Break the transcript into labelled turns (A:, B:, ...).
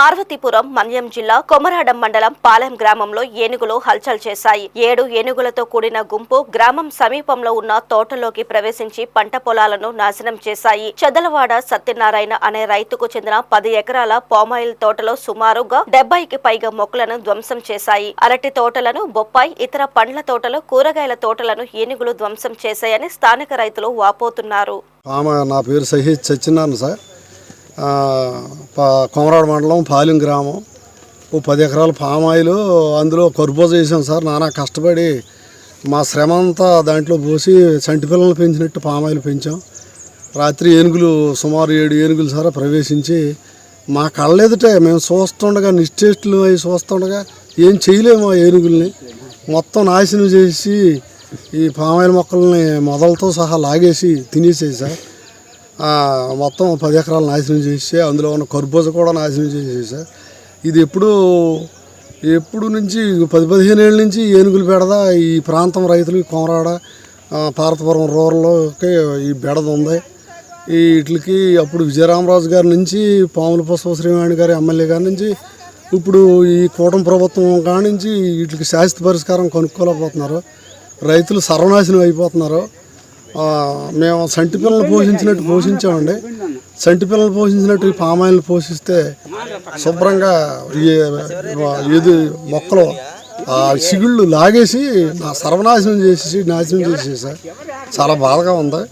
A: పార్వతీపురం మన్యం జిల్లా కొమరాడం మండలం పాలెం గ్రామంలో ఏనుగులు హల్చల్ చేశాయి. 7 ఏనుగులతో కూడిన గుంపు గ్రామం సమీపంలో ఉన్న తోటలోకి ప్రవేశించి పంట పొలాలను నాశనం చేశాయి. చెదలవాడ సత్యనారాయణ అనే రైతుకు చెందిన 10 ఎకరాల పామాయిల్ తోటలో సుమారుగా 70కి పైగా మొక్కలను ధ్వంసం చేశాయి. అరటి తోటలను, బొప్పాయి, ఇతర పండ్ల తోటలు, కూరగాయల తోటలను ఏనుగులు ధ్వంసం చేశాయని స్థానిక రైతులు వాపోతున్నారు.
B: నా పేరు సహీద్ సత్యనారాయణ సార్. కొమరాడ మండలం పాలెం గ్రామం. 10 ఎకరాల పామాయిలు, అందులో కర్బూజా వేసాం సార్. నానా కష్టపడి మా శ్రమ అంతా దాంట్లో పోసి చంటి పిల్లలు పెంచినట్టు పామాయిలు పెంచాం. రాత్రి ఏనుగులు సుమారు 7 ఏనుగులు సార్ ప్రవేశించి మా కళ్ళెదుటే మేము చూస్తుండగా, నిశ్చేష్టులు అవి చూస్తుండగా ఏం చేయలేము. ఆ ఏనుగుల్ని మొత్తం నాశనం చేసి ఈ పామాయిల్ మొక్కల్ని మొదలతో సహా లాగేసి తినేసేది సార్. మొత్తం 10 ఎకరాలు నాశనం చేసి అందులో ఉన్న కర్బూజా కూడా నాశనం చేసేది సార్. ఇది ఎప్పుడు నుంచి 10-15 ఏళ్ళ నుంచి ఏనుగులు బెడద ఈ ప్రాంతం రైతులు కొమరాడ పార్వతీపురం రూరల్లోకి ఈ బెడద ఉంది. వీటికి అప్పుడు విజయరామరాజు గారి నుంచి, పాముల పుష్ప శ్రీవాణి గారి ఎమ్మెల్యే గారి నుంచి, ఇప్పుడు ఈ కూటమి ప్రభుత్వం కాడి నుంచి వీటికి శాశ్వత పరిష్కారం కనుక్కోలేకపోతున్నారు. రైతులు సర్వనాశనం అయిపోతున్నారు. మేము సంటి పిల్లలు పోషించినట్టు పోషించామండి. సంటి పిల్లలు పోషించినట్టు ఈ పామాయిల్ని పోషిస్తే శుభ్రంగా ఏది మొక్కలు సిగుళ్ళు లాగేసి నాశనం చేసేసారు. చాలా బాధగా ఉంది.